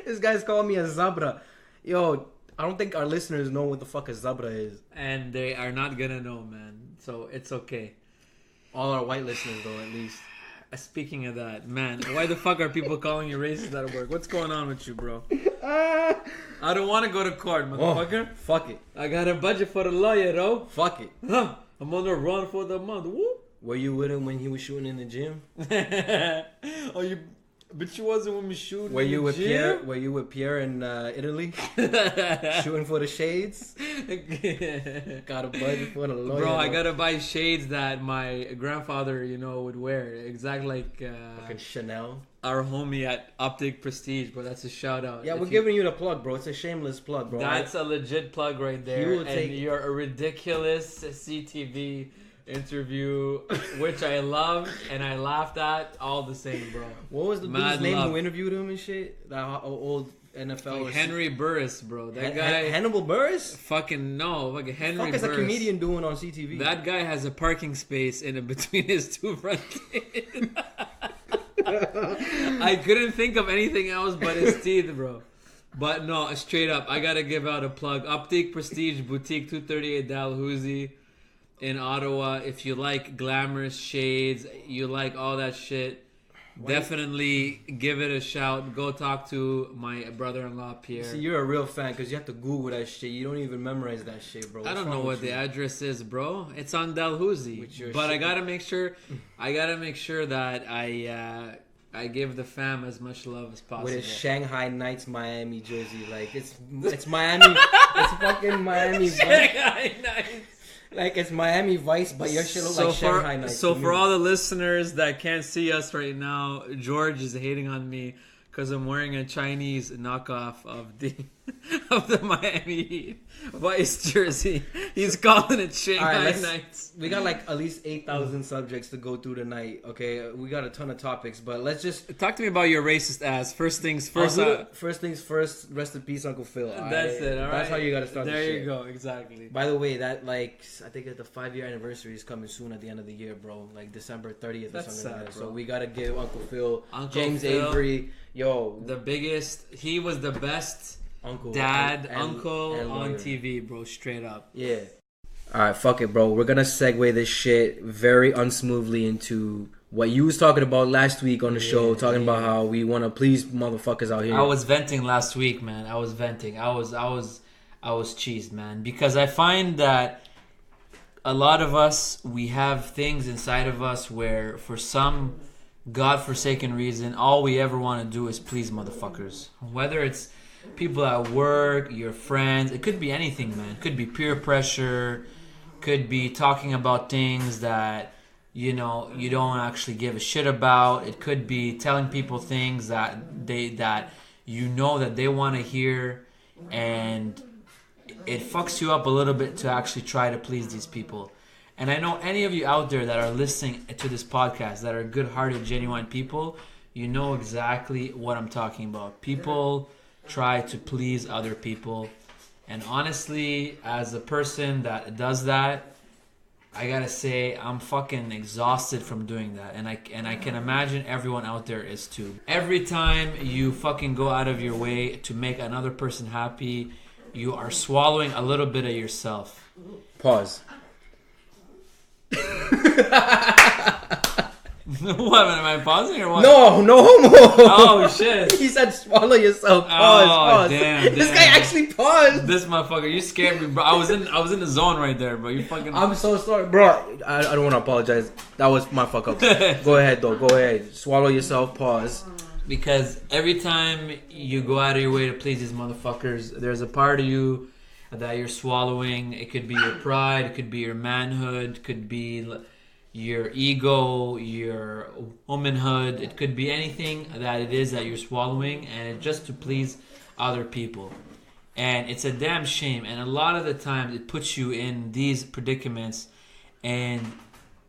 This guy's calling me a zabra. Yo, I don't think our listeners know what the fuck a zabra is. And they are not gonna know, man. So it's okay. All our white listeners, though, at least. Speaking of that, man, why the fuck are people calling you racist at work? What's going on with you, bro? I don't want to go to court, motherfucker. Fuck it. I got a budget for the lawyer, though. Fuck it. Huh. I'm on the run for the month. Woo. Were you with him when he was shooting in the gym? Oh, you... But you wasn't with me shooting. Were you in the with gym? Pierre? Were you with Pierre in Italy? Shooting for the shades? Got a budget for the lawyer. Bro, I gotta buy shades that my grandfather, would wear. Exactly like fucking Chanel. Our homie at Optic Prestige, bro. That's a shout out. Yeah, we're giving you the plug, bro. It's a shameless plug, bro. That's a legit plug right there. And you're a ridiculous CTV interview, which I loved and I laughed at all the same, bro. What was the dude's name who interviewed him and shit? That old NFL. Like Henry Burris, bro. That guy. Hannibal Burris? Fucking no. Fucking Henry Burris. What is a comedian doing on CTV? That guy has a parking space in between his two front teeth. I couldn't think of anything else but his teeth, bro. But no, straight up, I gotta give out a plug. Optique Prestige Boutique, 238 Dalhousie in Ottawa. If you like glamorous shades, you like all that shit, definitely give it a shout. Go talk to my brother-in-law, Pierre. See, you're a real fan because you have to Google that shit. You don't even memorize that shit, bro. I don't know what the address is, bro. It's on Dalhousie. But shit. I gotta make sure that I give the fam as much love as possible. With his Shanghai Knights Miami jersey, like it's Miami, it's fucking Miami. Shanghai Knights. Like it's Miami Vice, but your shit looks like Shanghai Knights. So for all the listeners that can't see us right now, George is hating on me because I'm wearing a Chinese knockoff of the Miami Heat Vice jersey. He's calling it Shanghai Knights. We got like at least 8,000 subjects to go through tonight. Okay, we got a ton of topics, but let's just talk to me about your racist ass. First things first. First things first. Rest in peace, Uncle Phil. That's it. All right. That's how you got to start. There you go. Exactly. By the way, that I think the 5-year anniversary is coming soon at the end of the year, bro. Like December 30th or something like that. So we gotta give Uncle Phil, James Avery, the biggest. He was the best. Uncle on TV, bro, straight up. Yeah. Alright, fuck it, bro. We're gonna segue this shit very unsmoothly into what you was talking about last week on the show, talking about how we want to please motherfuckers out here. I was venting last week, man. I was cheesed, man, because I find that a lot of us, we have things inside of us where for some godforsaken reason, all we ever want to do is please motherfuckers. Whether it's people at work, your friends, it could be anything, man. It could be peer pressure, could be talking about things that you don't actually give a shit about. It could be telling people things that they want to hear, and it fucks you up a little bit to actually try to please these people. And I know any of you out there that are listening to this podcast that are good-hearted, genuine people, you know exactly what I'm talking about. People try to please other people, and honestly, as a person that does that, I gotta say I'm fucking exhausted from doing that, and I can imagine everyone out there is too. Every time you fucking go out of your way to make another person happy, you are swallowing a little bit of yourself. Pause. What, am I pausing or what? No homo. Oh shit. He said swallow yourself. Pause. Damn. This guy actually paused. This motherfucker, you scared me, bro. I was in the zone right there, bro. You fucking. I'm so sorry, bro. I don't want to apologize. That was my fuck up. Go ahead though. Go ahead. Swallow yourself. Pause. Because every time you go out of your way to please these motherfuckers, there's a part of you that you're swallowing. It could be your pride. It could be your manhood. It could be your ego, your womanhood. It could be anything that it is that you're swallowing, and it's just to please other people. And it's a damn shame, and a lot of the times it puts you in these predicaments and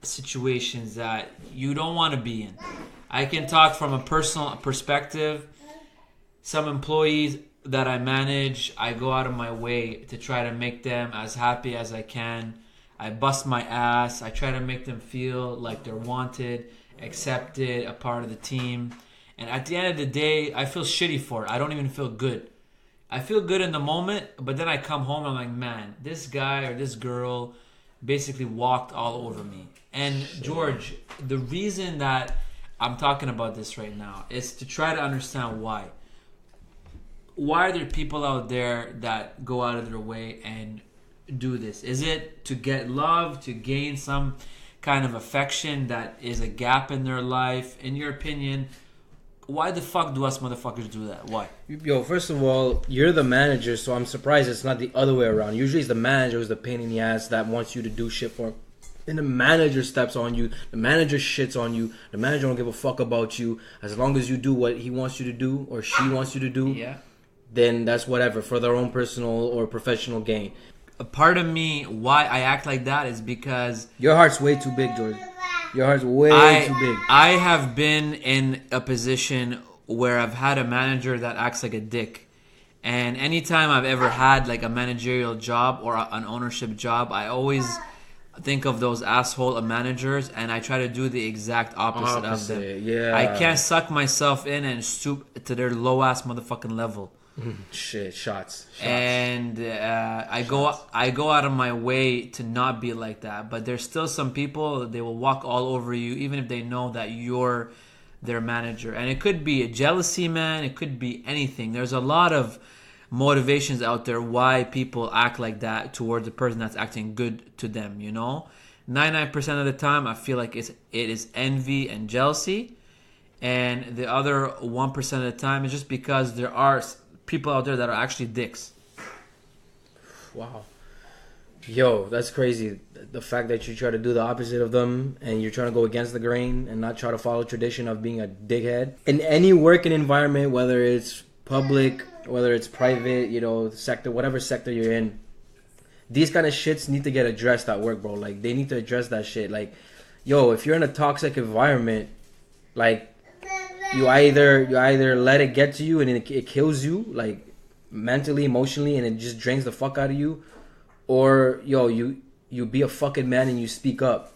situations that you don't want to be in. I can talk from a personal perspective. Some employees that I manage, I go out of my way to try to make them as happy as I can. I bust my ass. I try to make them feel like they're wanted, accepted, a part of the team. And at the end of the day, I feel shitty for it. I don't even feel good. I feel good in the moment, but then I come home and I'm like, man, this guy or this girl basically walked all over me. And George, the reason that I'm talking about this right now is to try to understand why. Why are there people out there that go out of their way and do this? Is it to get love, to gain some kind of affection that is a gap in their life? In your opinion, why the fuck do us motherfuckers do that? Why? Yo, first of all, you're the manager, so I'm surprised it's not the other way around. Usually it's the manager who's the pain in the ass that wants you to do shit for him. And the manager steps on you. The manager shits on you. The manager don't give a fuck about you. As long as you do what he wants you to do or she wants you to do, then that's whatever, for their own personal or professional gain. A part of me, why I act like that is because... Your heart's way too big, George. Your heart's way too big. I have been in a position where I've had a manager that acts like a dick. And anytime I've ever had like a managerial job or an ownership job, I always think of those asshole managers and I try to do the exact opposite of them. Yeah. I can't suck myself in and stoop to their low ass motherfucking level. Shit, shots. And I go out of my way to not be like that. But there's still some people, they will walk all over you even if they know that you're their manager. And it could be a jealousy, man. It could be anything. There's a lot of motivations out there why people act like that towards the person that's acting good to them, you know? 99% of the time, I feel like it is envy and jealousy. And the other 1% of the time is just because there are people out there that are actually dicks. Wow. Yo, that's crazy. The fact that you try to do the opposite of them and you're trying to go against the grain and not try to follow tradition of being a dickhead. In any working environment, whether it's public, whether it's private, you know, sector, whatever sector you're in, these kind of shits need to get addressed at work, bro. Like, they need to address that shit. Like, yo, if you're in a toxic environment, like, you either let it get to you and it kills you, like, mentally, emotionally, and it just drains the fuck out of you, or, yo, you be a fucking man and you speak up.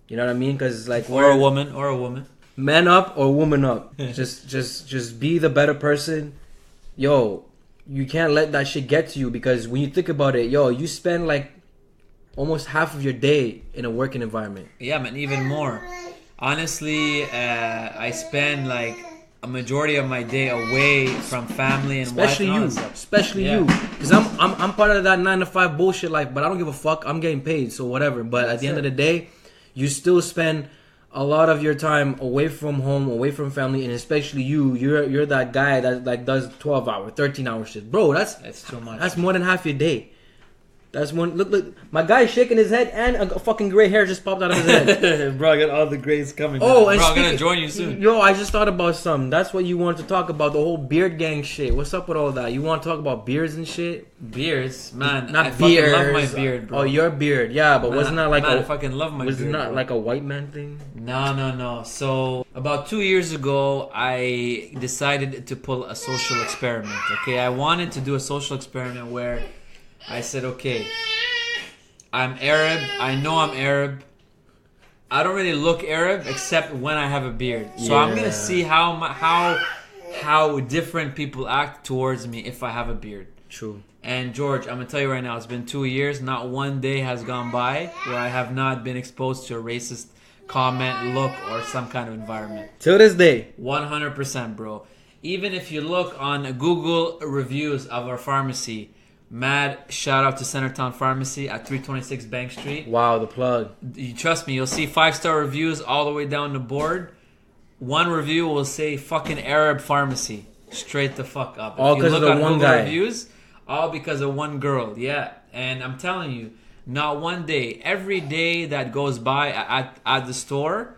You know what I mean? Because, like... Or a woman. Man up or woman up. just be the better person. Yo, you can't let that shit get to you, because when you think about it, yo, you spend, like, almost half of your day in a working environment. Yeah, man, even more. Honestly, I spend like a majority of my day away from family and especially wife and you, all that stuff. Especially you, because I'm part of that 9 to 5 bullshit life. But I don't give a fuck. I'm getting paid, so whatever. But at the end of the day, you still spend a lot of your time away from home, away from family, and especially you're that guy that like does 12-hour, 13-hour shit, bro. That's too much. That's more than half your day. That's one. Look, my guy's shaking his head, and a fucking gray hair just popped out of his head. Bro, I got all the grays coming. Oh, and bro, I'm gonna join you soon. Yo, I just thought about something. That's what you wanted to talk about, the whole beard gang shit. What's up with all that? You want to talk about beards and shit? Beards, man. Not I beards. fucking love my beard, bro. Oh, your beard, yeah, but wasn't that like I fucking love my beard. Was it not bro. like a white man thing? No. So about 2 years ago, I decided to pull a social experiment. Okay, I wanted to do a social experiment where I said, okay, I'm Arab. I know I'm Arab. I don't really look Arab except when I have a beard. So I'm gonna see how different people act towards me if I have a beard. True. And George, I'm gonna tell you right now, it's been 2 years. Not one day has gone by where I have not been exposed to a racist comment, look, or some kind of environment. Till this day. 100%, bro. Even if you look on Google reviews of our pharmacy, mad shout out to Centertown Pharmacy at 326 Bank Street. Wow, the plug. You trust me, you'll see 5-star reviews all the way down the board. One review will say fucking Arab pharmacy. Straight the fuck up. All because of the one guy. Reviews, all because of one girl. Yeah. And I'm telling you, not one day, every day that goes by at the store,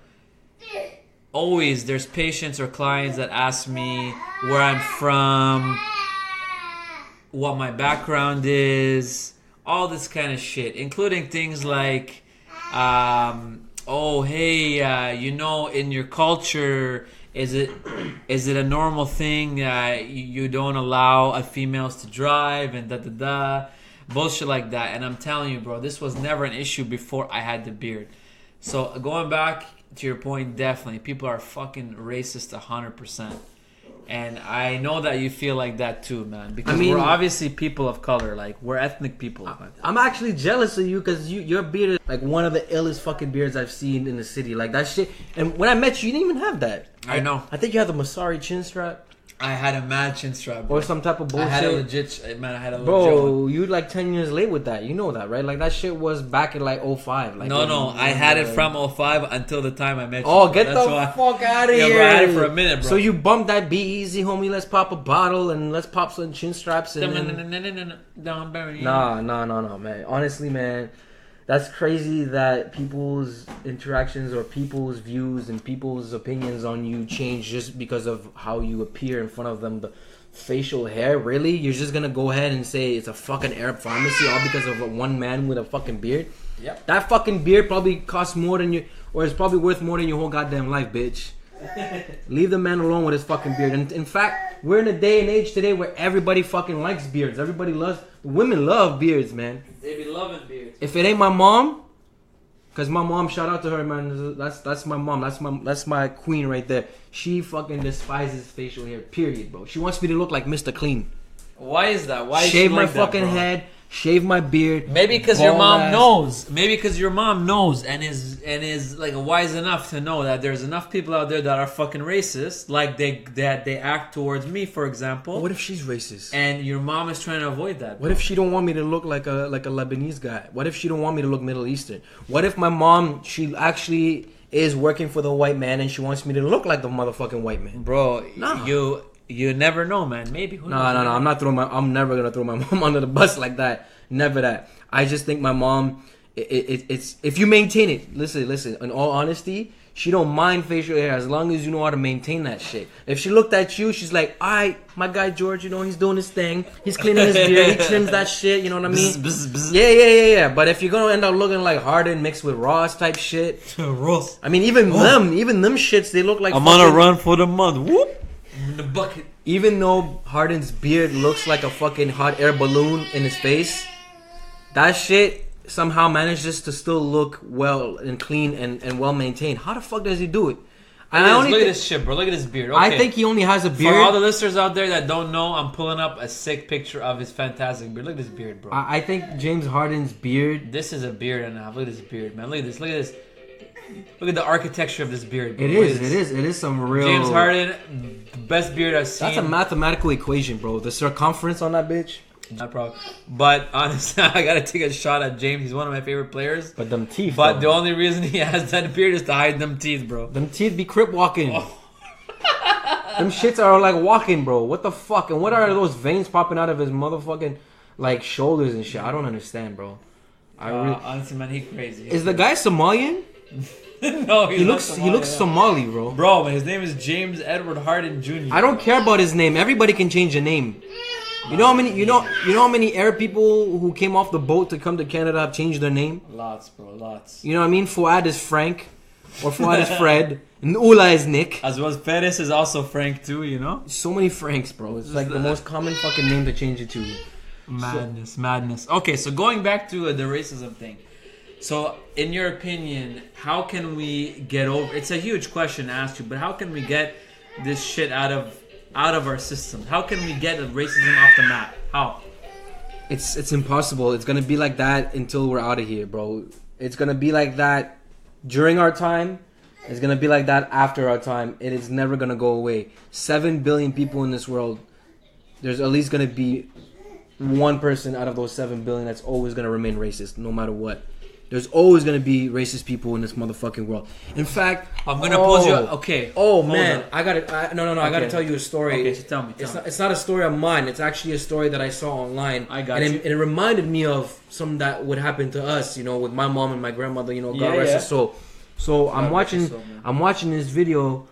always there's patients or clients that ask me where I'm from, what my background is, all this kind of shit, including things like, oh, hey, you know, in your culture, is it a normal thing you don't allow females to drive and da-da-da, bullshit like that. And I'm telling you, bro, this was never an issue before I had the beard. So going back to your point, definitely people are fucking racist 100%. And I know that you feel like that too, man. Because we're obviously people of color. Like, we're ethnic people. I'm actually jealous of you because your beard is like one of the illest fucking beards I've seen in the city. Like, that shit. And when I met you, you didn't even have that. I know. I think you had the Masari chin strap. I had a mad chin strap, bro. Or some type of bullshit. I had a legit, man, I had a legit Bro, one. you like 10 years late with that. You know that, right? Like, that shit was back in like 05. Like, No, I had it from 05 until the time I met you. Oh, get the fuck out of here. Bro, I had it for a minute, bro. So you bumped that, be easy, homie. Let's pop a bottle and let's pop some chin straps. And Nah, man. Honestly, man, that's crazy that people's interactions or people's views and people's opinions on you change just because of how you appear in front of them. The facial hair, really? You're just gonna go ahead and say it's a fucking Arab pharmacy all because of one man with a fucking beard? Yep. That fucking beard probably costs more than or it's probably worth more than your whole goddamn life, bitch. Leave the man alone with his fucking beard. And in fact, we're in a day and age today where everybody fucking likes beards. Everybody loves, women love beards, man. They be loving beards. If it ain't my mom, cause my mom, shout out to her, man. That's my mom. That's my queen right there. She fucking despises facial hair. Period, bro. She wants me to look like Mr. Clean. Why is that? Why shave my like fucking that, head? Shave my beard. Maybe because your mom knows. Maybe because your mom knows and is like wise enough to know that there's enough people out there that are fucking racist, like they act towards me, for example. But what if she's racist? And your mom is trying to avoid that. What if she don't want me to look like a Lebanese guy? What if she don't want me to look Middle Eastern? What if my mom, she actually is working for the white man and she wants me to look like the motherfucking white man? Bro, You never know, man. Maybe. No. I'm never gonna throw my mom under the bus like that. Never that. I just think my mom. It's if you maintain it. Listen. In all honesty, she don't mind facial hair as long as you know how to maintain that shit. If she looked at you, she's like, "Alright, my guy George, you know he's doing his thing. He's cleaning his beard. He trims that shit. You know what I mean? Yeah. But if you're gonna end up looking like Harden mixed with Ross type shit, Ross. I mean, even them shits, they look like. I'm on a run for the month. Whoop. In the bucket. Even though Harden's beard looks like a fucking hot air balloon in his face, that shit somehow manages to still look well and clean and well maintained. How the fuck does he do it? Look at this shit, bro. Look at his beard. Okay. I think he only has a beard. For all the listeners out there that don't know, I'm pulling up a sick picture of his fantastic beard. Look at his beard, bro. I think James Harden's beard. This is a beard and a half. Look at this beard, man. Look at this. Look at this. Look at the architecture of this beard, bro. It is some real. James Harden, the best beard I've seen. That's a mathematical equation, bro. The circumference on that bitch. Not problem. But honestly, I gotta take a shot at James. He's one of my favorite players. But them teeth. But though. the only reason he has that beard is to hide them teeth, bro. Them teeth be crip walking. Oh. Them shits are like walking, bro. What the fuck? And what are those veins popping out of his motherfucking like shoulders and shit? I don't understand, bro. Honestly, man, he's crazy. Is the guy Somalian? No, he looks Somali, bro. Bro, his name is James Edward Harden Jr. I don't care about his name. Everybody can change a name. You know how many how many Arab people who came off the boat to come to Canada have changed their name? Lots, bro, lots. You know what I mean? Fuad is Frank, or Fuad is Fred, and Ula is Nick. As well as Perez is also Frank too. You know? So many Franks, bro. It's like the most common fucking name to change it to. Madness. Okay, so going back to the racism thing. So, in your opinion, how can we get over? It's a huge question to ask you, but how can we get this shit out of our system? How can we get racism off the map? How? It's impossible. It's gonna be like that until we're out of here, bro. It's gonna be like that during our time. It's gonna be like that after our time. It is never gonna go away. 7 billion people in this world. There's at least gonna be one person out of those 7 billion that's always gonna remain racist, no matter what. There's always gonna be racist people in this motherfucking world. In fact, I'm gonna pose you. Okay. Oh man, I gotta tell you a story. Okay, so tell me. It's not a story of mine. It's actually a story that I saw online. I got you. And it reminded me of something that would happen to us. You know, with my mom and my grandmother. You know, God rest her soul. So I'm watching this video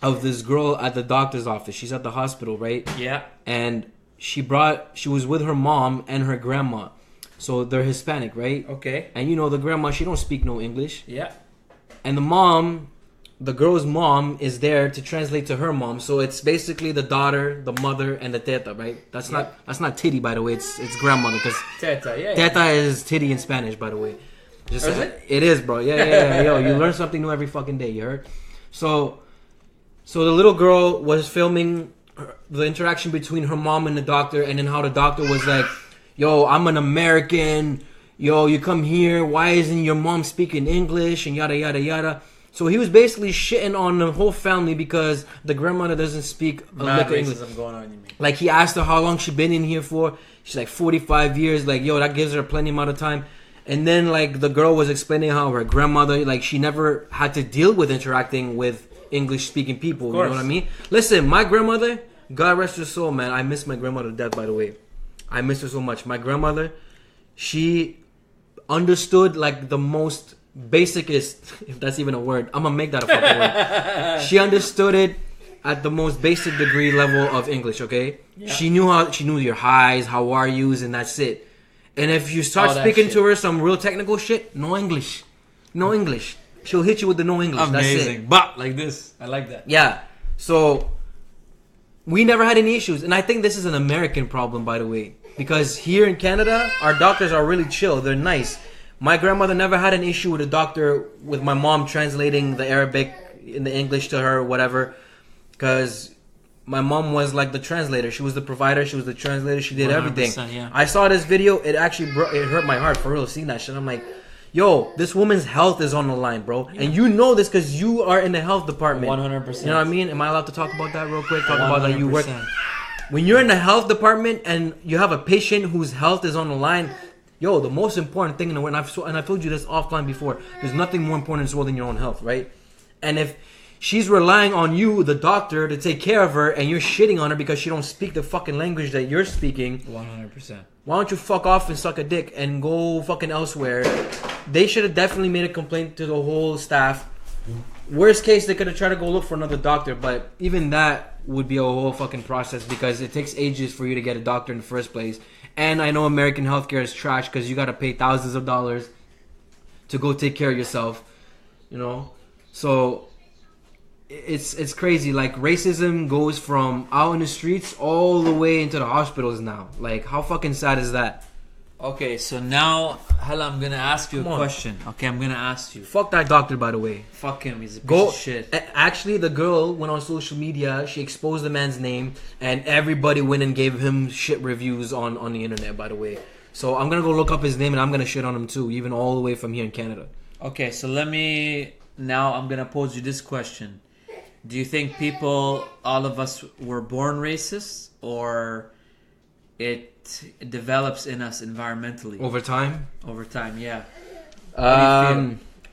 of this girl at the doctor's office. She's at the hospital, right? Yeah. And she was with her mom and her grandma. So they're Hispanic, right? Okay. And you know the grandma, she don't speak no English. Yeah. And the girl's mom is there to translate to her mom. So it's basically the daughter, the mother, and the teta, right? That's not titty, by the way. It's grandmother, because teta, yeah. Teta is titty in Spanish, by the way. Just Is it? It is, bro. Yeah. Yo, you learn something new every fucking day. You heard? So the little girl was filming the interaction between her mom and the doctor, and then how the doctor was like, "Yo, I'm an American. Yo, you come here. Why isn't your mom speaking English?" And yada yada yada. So he was basically shitting on the whole family because the grandmother doesn't speak a lick of English. Going on, you mean? Like he asked her how long she been in here for. She's like 45 years. Like, yo, that gives her plenty amount of time. And then like the girl was explaining how her grandmother, like she never had to deal with interacting with English speaking people. You know what I mean? Listen, my grandmother, God rest her soul, man. I miss my grandmother to death, by the way. I miss her so much. My grandmother, she understood like the most basicest, if that's even a word. I'm gonna make that a fucking word. She understood it at the most basic degree level of English, okay? Yeah. She knew your highs, how are yous, and that's it. And if you start speaking to her some real technical shit, no English. No English. She'll hit you with the no English. Amazing. That's it. But like this. I like that. Yeah. So we never had any issues. And I think this is an American problem, by the way. Because here in Canada, our doctors are really chill. They're nice. My grandmother never had an issue with a doctor, with my mom translating the Arabic in the English to her, whatever. Because my mom was like the translator. She was the provider. She was the translator. She did everything. Yeah. I saw this video. It actually it hurt my heart for real seeing that shit. I'm like, yo, this woman's health is on the line, bro. Yeah. And you know this because you are in the health department. 100%. You know what I mean? Am I allowed to talk about that real quick? Talk 100%. About that you work. When you're in the health department and you have a patient whose health is on the line, yo, the most important thing in the world, and I've told you this offline before, there's nothing more important in this world than your own health, right? And if she's relying on you, the doctor, to take care of her, and you're shitting on her because she don't speak the fucking language that you're speaking, 100%. Why don't you fuck off and suck a dick and go fucking elsewhere? They should have definitely made a complaint to the whole staff. Worst case, they could have tried to go look for another doctor, but even that would be a whole fucking process because it takes ages for you to get a doctor in the first place. And I know American healthcare is trash because you got to pay thousands of dollars to go take care of yourself, you know? So it's crazy. Like, racism goes from out in the streets all the way into the hospitals now. Like, how fucking sad is that? Okay, so now, Hala, I'm gonna ask you a question. Okay, I'm gonna ask you. Fuck that doctor, by the way. Fuck him, he's a piece of shit. Actually, the girl went on social media, she exposed the man's name, and everybody went and gave him shit reviews on the internet, by the way. So I'm gonna go look up his name and I'm gonna shit on him too, even all the way from here in Canada. Okay, so now I'm gonna pose you this question. Do you think all of us were born racist, or it develops in us environmentally? Over time, yeah.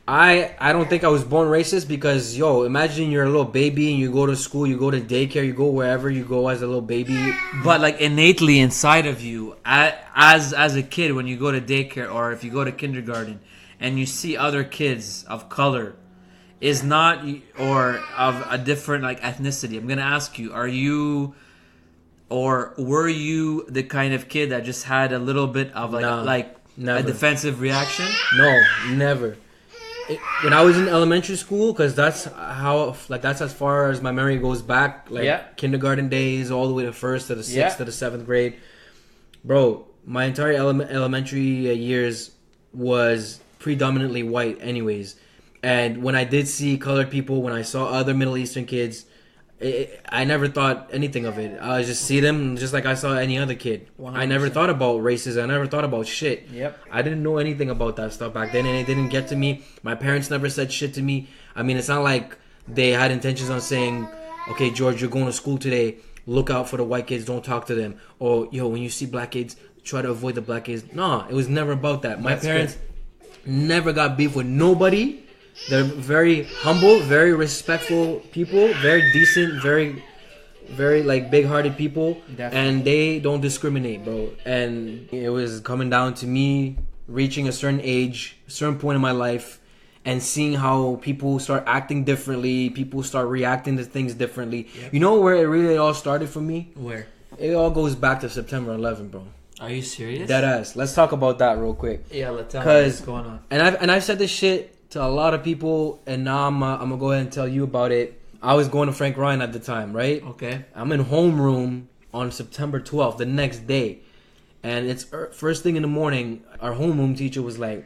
I don't think I was born racist because, yo, imagine you're a little baby and you go to school, you go to daycare, you go wherever you go as a little baby. But like innately inside of you, as a kid, when you go to daycare or if you go to kindergarten and you see other kids of color, is not, or of a different like ethnicity, I'm gonna ask you, are you, or were you the kind of kid that just had a little bit of like a defensive reaction? No, never. When I was in elementary school, because that's as far as my memory goes back, kindergarten days all the way to first to the sixth to the seventh grade, bro. My entire elementary years was predominantly white, anyways. And when I did see colored people, when I saw other Middle Eastern kids, I never thought anything of it. I just see them just like I saw any other kid. 100%. I never thought about racism. I never thought about shit. Yep. I didn't know anything about that stuff back then, and it didn't get to me. My parents never said shit to me. I mean, it's not like they had intentions on saying, okay, George, you're going to school today. Look out for the white kids. Don't talk to them. Or, yo, when you see black kids, try to avoid the black kids. No, it was never about that. My parents never got beef with nobody. They're very humble, very respectful people, very decent, very, very like big-hearted people. Definitely. And they don't discriminate, bro. And it was coming down to me reaching a certain age, a certain point in my life, and seeing how people start acting differently, people start reacting to things differently. Yep. You know where it really all started for me? Where? It all goes back to September 11th, bro. Are you serious? Deadass. Let's talk about that real quick. Yeah, let's tell me what's going on. And I've said this shit to a lot of people, and now I'm gonna go ahead and tell you about it. I was going to Frank Ryan at the time, right? Okay. I'm in homeroom on September 12th, the next day, and it's first thing in the morning. Our homeroom teacher was like,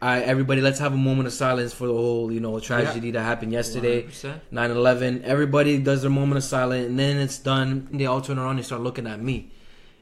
Everybody, let's have a moment of silence for the whole, tragedy that happened yesterday, 100%. 9/11. Everybody does their moment of silence, and then it's done. They all turn around and start looking at me.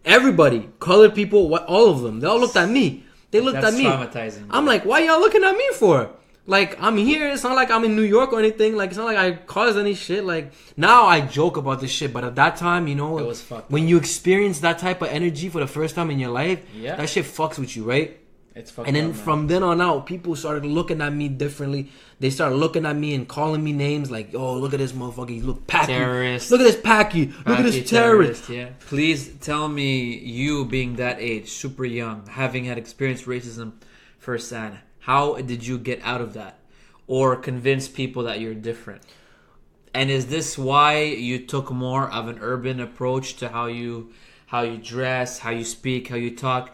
Everybody, colored people, all of them, they all looked at me. They looked at me. That's traumatizing. I'm like, why y'all looking at me for? Like, I'm here. It's not like I'm in New York or anything. Like, it's not like I caused any shit. Like, now I joke about this shit, but at that time, it was fucked when up. you experience that type of energy for the first time in your life, that shit fucks with you, right? It's fucked and then up, from then on out, people started looking at me differently. They started looking at me and calling me names like, "Oh, look at this motherfucker. He look packy. Terrorist. Look at this packy. Look at this terrorist." Yeah. Please tell me, you being that age, super young, having had experienced racism firsthand, how did you get out of that, or convince people that you're different? And is this why you took more of an urban approach to how you dress, how you speak, how you talk?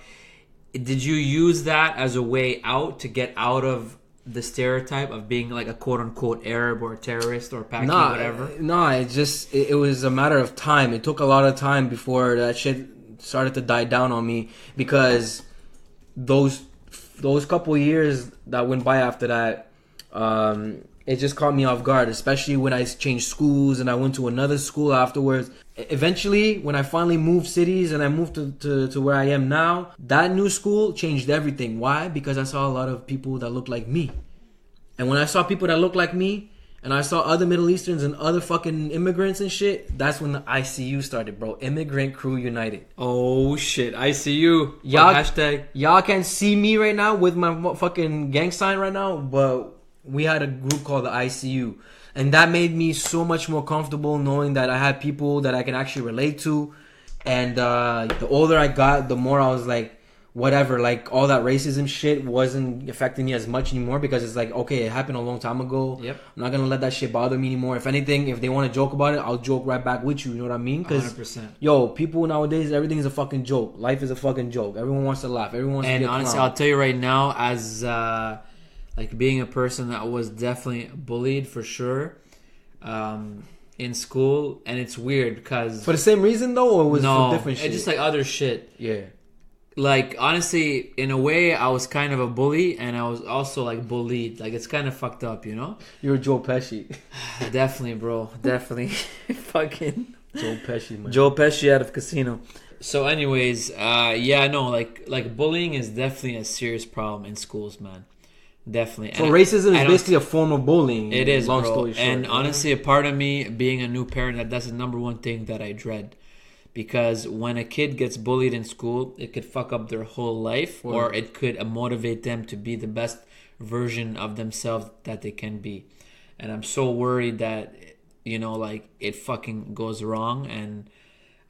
Did you use that as a way out to get out of the stereotype of being like a quote-unquote Arab or a terrorist or Paki, whatever? Nah, it was a matter of time. It took a lot of time before that shit started to die down on me, because those couple years that went by after that, it just caught me off guard, especially when I changed schools and I went to another school afterwards. Eventually, when I finally moved cities and I moved to where I am now, that new school changed everything. Why? Because I saw a lot of people that looked like me. And when I saw people that looked like me, and I saw other Middle Easterns and other fucking immigrants and shit, that's when the ICU started, bro. Immigrant Crew United. Oh, shit. ICU. Y'all can't see me right now with my fucking gang sign right now, but we had a group called the ICU. And that made me so much more comfortable knowing that I had people that I can actually relate to. And the older I got, the more I was like, whatever, like all that racism shit wasn't affecting me as much anymore, because it's like, okay, it happened a long time ago. Yep. I'm not gonna let that shit bother me anymore. If anything, if they want to joke about it, I'll joke right back with you. You know what I mean? 100%. Yo, people nowadays, everything is a fucking joke. Life is a fucking joke. Everyone wants to laugh. Everyone wants to get honestly, clown. I'll tell you right now, as like being a person that was definitely bullied for sure in school, and it's weird because for the same reason though, or was it for different shit? It's just like other shit. Yeah. Like, honestly, in a way, I was kind of a bully, and I was also, like, bullied. Like, it's kind of fucked up, you know? You're Joe Pesci. Definitely, bro. Definitely. Fucking... Joe Pesci, man. Joe Pesci out of Casino. So, anyways, like, bullying is definitely a serious problem in schools, man. Definitely. So, racism is basically a form of bullying. It is, long bro. Story short, and honestly, a part of me, being a new parent, that's the number one thing that I dread. Because when a kid gets bullied in school, it could fuck up their whole life, or it could motivate them to be the best version of themselves that they can be. And I'm so worried that, like, it fucking goes wrong. And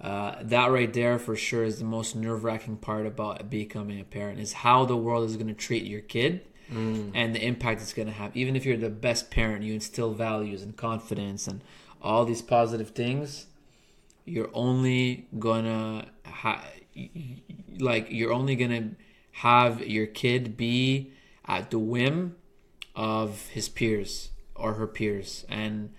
that right there for sure is the most nerve-wracking part about becoming a parent, is how the world is going to treat your kid and the impact it's going to have. Even if you're the best parent, you instill values and confidence and all these positive things, you're only gonna have your kid be at the whim of his peers or her peers and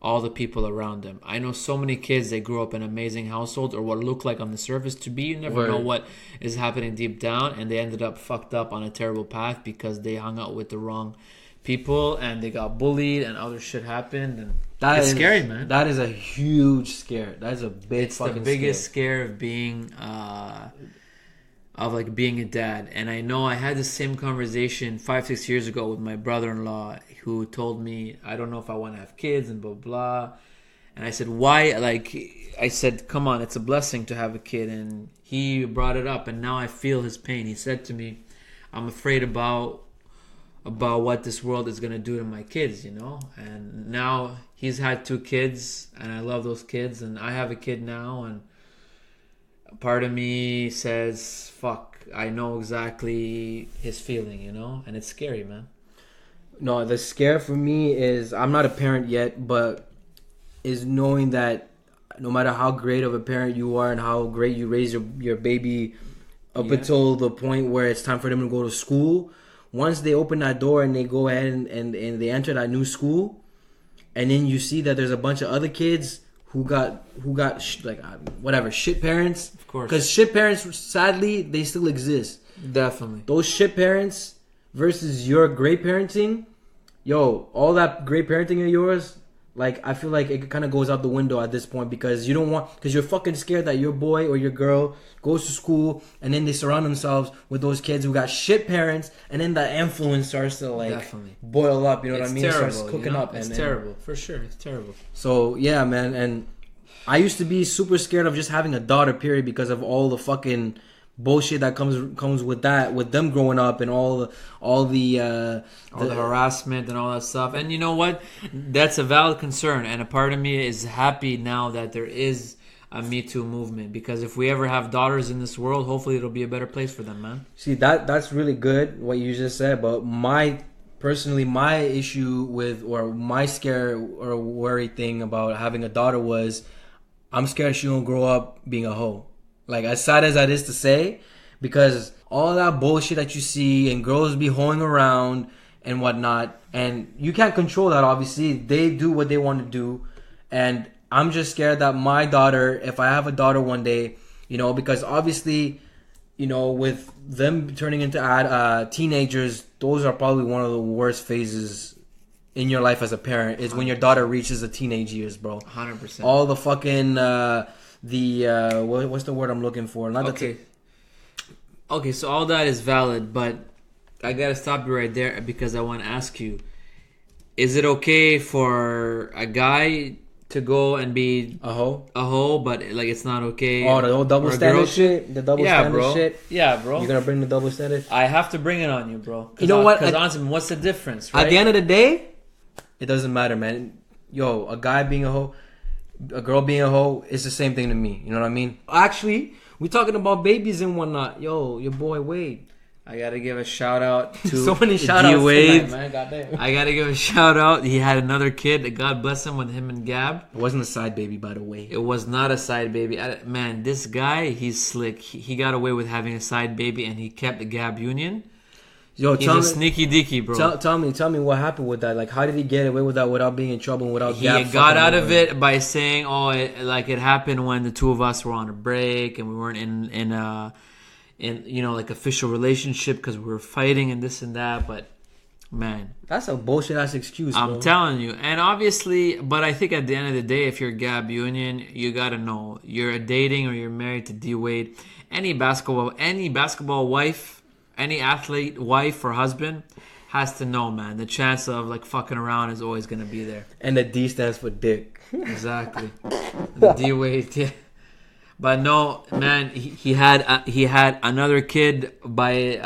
all the people around them. I know so many kids, they grew up in amazing households, or what look like on the surface to be. You never know what is happening deep down, and they ended up fucked up on a terrible path because they hung out with the wrong people and they got bullied and other shit happened. And it's scary, man. That is a huge scare. That is a big it's fucking the biggest scare of being being a dad. And I know I had the same conversation 5-6 years ago with my brother-in-law, who told me, I don't know if I want to have kids and blah blah. And I said, why? Like, I said, come on, it's a blessing to have a kid. And he brought it up, and now I feel his pain. He said to me, I'm afraid about what this world is going to do to my kids, and now he's had 2 kids, and I love those kids, and I have a kid now, and part of me says, fuck, I know exactly his feeling, and it's scary, man. No, the scare for me is, I'm not a parent yet, but is knowing that no matter how great of a parent you are and how great you raise your baby up until the point where it's time for them to go to school, once they open that door and they go ahead and they enter that new school, and then you see that there's a bunch of other kids who got shit parents. Of course. Because shit parents, sadly, they still exist. Definitely. Those shit parents versus your great parenting, yo, all that great parenting of yours, like I feel like it kind of goes out the window at this point because you don't want, because you're fucking scared that your boy or your girl goes to school and then they surround themselves with those kids who got shit parents, and then that influence starts to like Definitely boil up. You know what I mean? terrible, It starts cooking up. It's terrible for sure. It's terrible. So yeah, man, and I used to be super scared of just having a daughter, period, because of all the fucking bullshit that comes with that, with them growing up and all the harassment and all that stuff. And you know what? That's a valid concern, and a part of me is happy now that there is a Me Too movement, because if we ever have daughters in this world, hopefully it'll be a better place for them, man. See, that's really good what you just said, but my issue with, or my scare or worry thing about having a daughter was, I'm scared she won't grow up being a hoe. Like, as sad as that is to say, because all that bullshit that you see and girls be hoeing around and whatnot, and you can't control that, obviously. They do what they want to do, and I'm just scared that my daughter, if I have a daughter one day, you know, because obviously, you know, with them turning into teenagers, those are probably one of the worst phases in your life as a parent, is when your daughter reaches the teenage years, bro. 100%. All the fucking... what's the word I'm looking for? Okay, so all that is valid, but I gotta stop you right there because I want to ask you: is it okay for a guy to go and be a hoe, but like it's not okay? Oh, the old double standard shit, the double standard shit. Yeah, bro. You're gonna bring the double standard? I have to bring it on you, bro. You know what? Because honestly, what's the difference? Right? At the end of the day, it doesn't matter, man. Yo, a guy being a hoe, a girl being a hoe, it's the same thing to me. You know what I mean? Actually, we talking about babies and whatnot. Yo, your boy Wade. I gotta give a shout out to so many shout outs Wade, tonight, man. Goddamn. I gotta give a shout out. He had another kid. God bless him, with him and Gab. It wasn't a side baby, by the way. It was not a side baby. Man, this guy, he's slick. He got away with having a side baby, and he kept the Gab union. Yo, he's a sneaky dicky, bro. Tell me what happened with that. Like, how did he get away with that without being in trouble and without? He got out of it by saying, "Oh, it happened when the two of us were on a break and we weren't in you know, like official relationship because we were fighting and this and that." But man, that's a bullshit ass excuse. I'm telling you. And obviously, but I think at the end of the day, if you're Gab Union, you gotta know you're dating or you're married to D Wade. Any basketball wife. Any athlete, wife or husband, has to know, man. The chance of like fucking around is always gonna be there. And the D stands for dick. Exactly. The D Wade. Yeah. But no, man. He had another kid by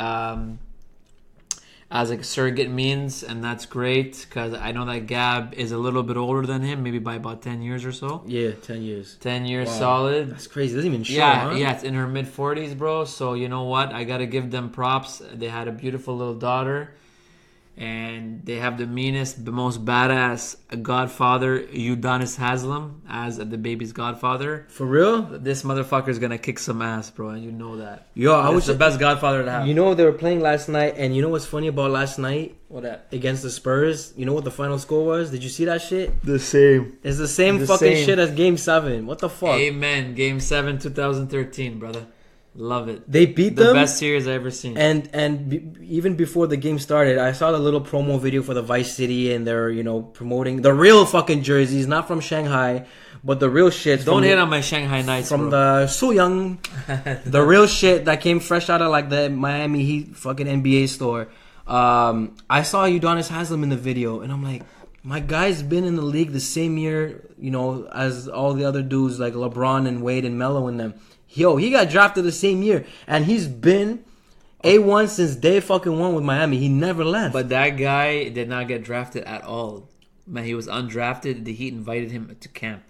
as like surrogate means, and that's great because I know that Gab is a little bit older than him, maybe by about 10 years or so. Yeah, 10 years. 10 years solid. That's crazy. It doesn't even show, Yeah, it's in her mid-40s, bro. So you know what? I got to give them props. They had a beautiful little daughter. And they have the meanest, the most badass godfather, Udonis Haslam, as the baby's godfather. For real? This motherfucker's gonna kick some ass, bro, and you know that. Yo, I was the best godfather to have. You know, they were playing last night, and you know what's funny about last night? What that? Against the Spurs? You know what the final score was? Did you see that shit? The same. It's the same shit as Game 7. What the fuck? Amen. Game 7, 2013, brother. Love it. They beat them. The best series I've ever seen. Even before the game started, I saw the little promo video for the Vice City, and they're, you know, promoting the real fucking jerseys, not from Shanghai, but the real shit. Don't hate on my Shanghai Knights, from the Suyang, the real shit that came fresh out of like the Miami Heat fucking NBA store. I saw Udonis Haslam in the video, and I'm like, my guy's been in the league the same year, you know, as all the other dudes like LeBron and Wade and Melo and them. Yo, he got drafted the same year, and he's been A1 since day fucking one with Miami. He never left. But that guy did not get drafted at all. Man, he was undrafted. The Heat invited him to camp.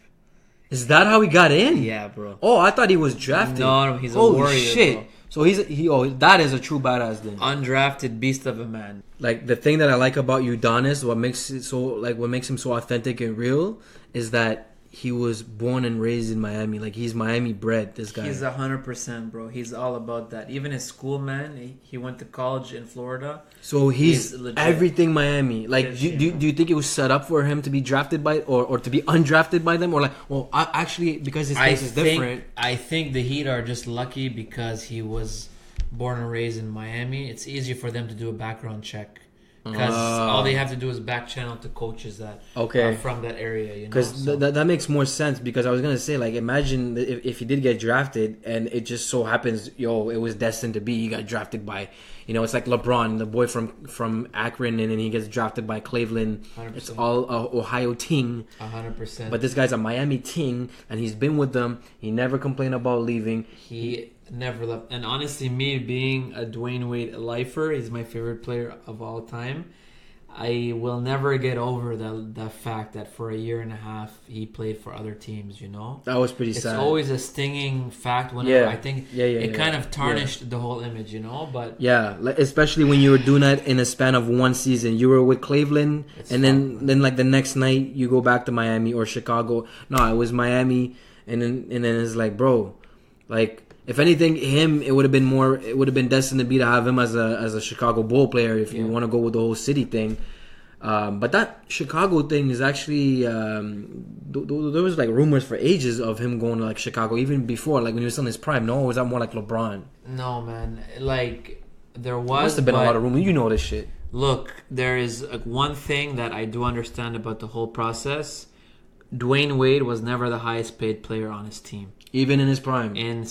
Is that how he got in? Yeah, bro. Oh, I thought he was drafted. No, he's a warrior. Holy shit. Bro. So that is a true badass then. Undrafted beast of a man. Like, the thing that I like about Udonis, what makes him so authentic and real, is that he was born and raised in Miami. Like, he's Miami bred, this guy. He's 100%, bro. He's all about that. Even his school, man, he went to college in Florida. So he's everything Miami. Like, do you think it was set up for him to be drafted by, or to be undrafted by them? Or like, well, actually, because his case is different. I think the Heat are just lucky because he was born and raised in Miami, it's easier for them to do a background check. Because all they have to do is back channel to coaches that are from that area, you know. Because that makes more sense. Because I was gonna say, like, imagine if he did get drafted, and it just so happens, it was destined to be. He got drafted by, it's like LeBron, the boy from Akron, and then he gets drafted by Cleveland. 100%. It's all Ohio ting. 100%. But this guy's a Miami ting, and he's been with them. He never complained about leaving. He never left. And honestly, me being a Dwayne Wade lifer, he's my favorite player of all time. I will never get over the fact that for a year and a half he played for other teams, you know? That was pretty sad. It's always a stinging fact whenever I think it kind of tarnished the whole image, you know? But yeah, especially when you were doing that in a span of one season. You were with Cleveland, and then like the next night you go back to Miami or Chicago. No, it was Miami, and then it's like, bro, like, if anything, it would have been destined to be to have him as a Chicago Bull player if you want to go with the whole city thing. But that Chicago thing is actually there was like rumors for ages of him going to like Chicago even before, like when he was in his prime. No, or was that more like LeBron? No, man. Like there was. Must have been a lot of rumors. You know this shit. Look, there is one thing that I do understand about the whole process. Dwayne Wade was never the highest paid player on his team. Even in his prime. In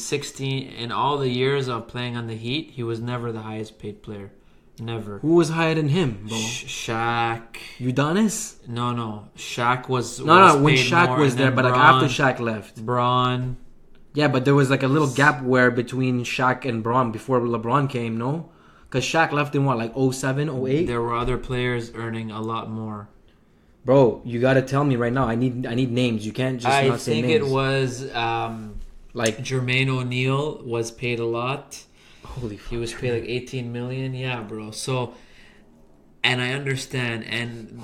all the years of playing on the Heat, he was never the highest paid player. Never. Who was higher than him, bro? Shaq. Udonis? No. Shaq was when Shaq was there, but like after Shaq left. Bron. Yeah, but there was like a little gap between Shaq and Bron before LeBron came, no? Because Shaq left in what, like 07, 08? There were other players earning a lot more. Bro, you gotta tell me right now. I need names. You can't just not say names. I think it was like Jermaine O'Neal was paid a lot. Holy fuck. He was paid like $18 million. Yeah, bro. So, and I understand, and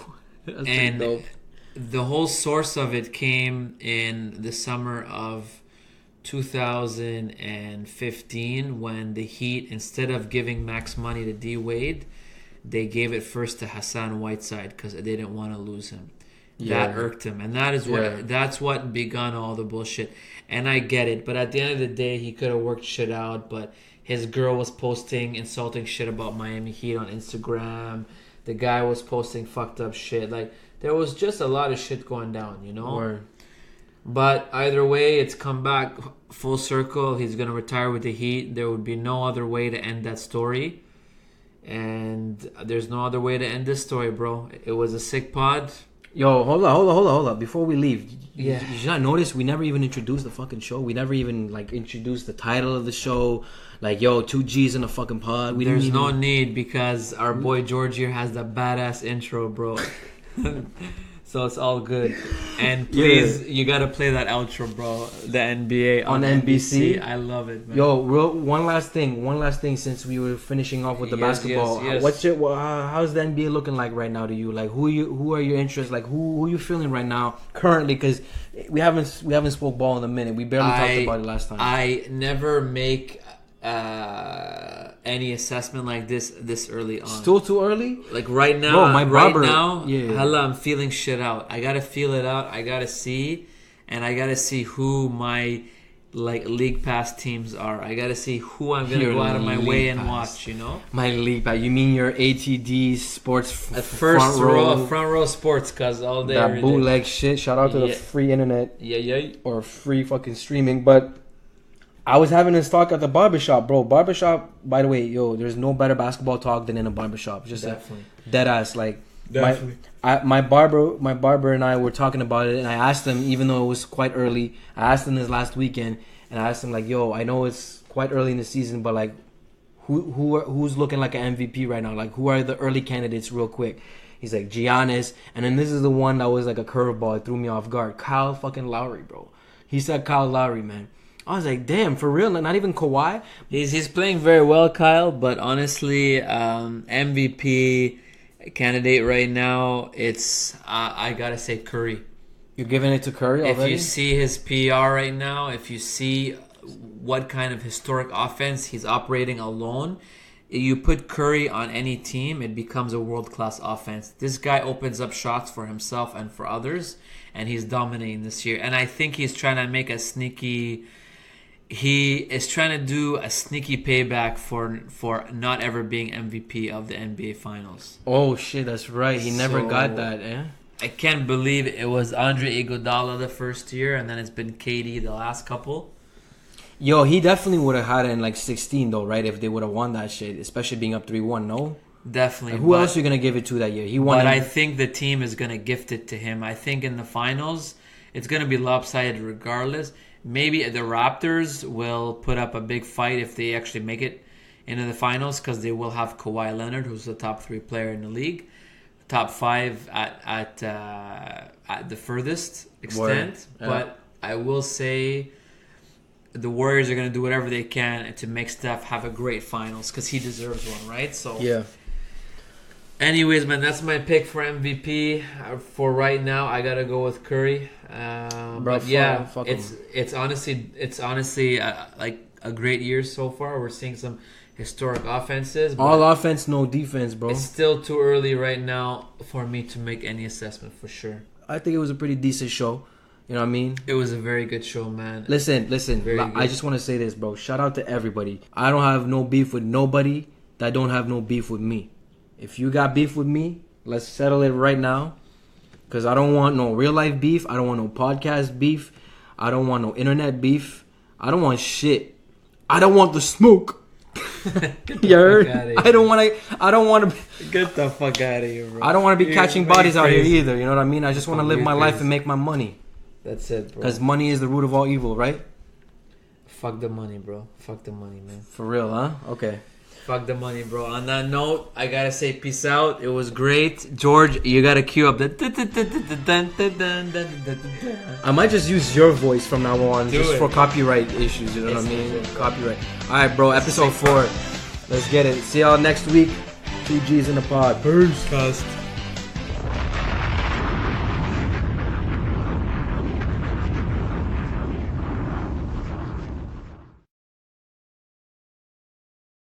the whole source of it came in the summer of 2015 when the Heat, instead of giving max money to D Wade, they gave it first to Hassan Whiteside because they didn't want to lose him. That irked him, and that's what begun all the bullshit. And I get it, but at the end of the day, he could have worked shit out. But his girl was posting insulting shit about Miami Heat on Instagram. The guy was posting fucked up shit. Like, there was just a lot of shit going down, you know. But either way, it's come back full circle. He's gonna retire with the Heat. There would be no other way to end that story. And there's no other way to end this story, bro. It was a sick pod. Yo, hold up. Before we leave, you should not notice we never even introduced the fucking show. We never even like introduced the title of the show. Like, yo, 2 G's in the fucking pod. There's no need because our boy George here has the badass intro, bro. So it's all good. And please, you gotta play that outro, bro. The NBA on NBC. I love it, man. Yo, one last thing since we were finishing off with the basketball. Yes. How's the NBA looking like right now to you? Like, who are your interests? Like, who are you feeling right now currently? Because we haven't spoke ball in a minute. We barely talked about it last time. I never make any assessment like this early on. Still too early? Like right now, bro, my barber, hella, I'm feeling shit out. I gotta feel it out. I gotta see who my like league pass teams are. I gotta see who I'm gonna go out of my way and watch. You know, my league pass. You mean your ATD sports front row sports? Cause all day that bootleg shit. Shout out to the free internet. Or free fucking streaming, but. I was having this talk at the barbershop, bro. Barbershop, by the way, yo, there's no better basketball talk than in a barbershop. Just definitely. Dead ass. Like, definitely. My barber and I were talking about it, and I asked him, even though it was quite early, I asked him this last weekend, and I asked him, like, yo, I know it's quite early in the season, but, like, who's looking like an MVP right now? Like, who are the early candidates real quick? He's like, Giannis. And then this is the one that was like a curveball. It threw me off guard. Kyle fucking Lowry, bro. He said Kyle Lowry, man. I was like, damn, for real? Not even Kawhi? He's playing very well, Kyle, but honestly, MVP candidate right now, it's, I gotta say Curry. You're giving it to Curry already? If you see his PR right now, if you see what kind of historic offense he's operating alone, you put Curry on any team, it becomes a world-class offense. This guy opens up shots for himself and for others, and he's dominating this year. And I think he's trying to make a sneaky he is trying to do a sneaky payback for not ever being MVP of the NBA Finals. Oh shit, that's right. He never got that. I can't believe it was Andre Iguodala the first year, and then it's been KD the last couple. Yo, he definitely would have had it in like 16 though, right? If they would have won that shit, especially being up 3-1. No, definitely. Like, who else are you gonna give it to that year? He won. But I think the team is gonna gift it to him. I think in the finals, it's gonna be lopsided regardless. Maybe the Raptors will put up a big fight if they actually make it into the finals, because they will have Kawhi Leonard, who's the top 3 player in the league, top 5 at the furthest extent. Yeah. But I will say the Warriors are going to do whatever they can to make Steph have a great finals, because he deserves one, right? So yeah. Anyways, man, that's my pick for MVP. For right now, I gotta go with Curry. But yeah, it's honestly like a great year so far. We're seeing some historic offenses. All offense, no defense, bro. It's still too early right now for me to make any assessment for sure. I think it was a pretty decent show. You know what I mean? It was a very good show, man. Listen. I just want to say this, bro. Shout out to everybody. I don't have no beef with nobody that don't have no beef with me. If you got beef with me, let's settle it right now. Because I don't want no real life beef. I don't want no podcast beef. I don't want no internet beef. I don't want shit. I don't want the smoke. You heard? I don't want to. Get the fuck out of here, bro. I don't want to be catching bodies out here either. You know what I mean? I just want to live my life and make my money. That's it, bro. Because money is the root of all evil, right? Fuck the money, bro. Fuck the money, man. For real, huh? Okay. Fuck the money, bro. On that note, I gotta say peace out. It was great. George, you gotta cue up the... I might just use your voice from now on just for copyright issues, you know what I mean? Copyright. Alright, bro, episode 4. Let's get it. See y'all next week. 2 G's in the pod. Peace.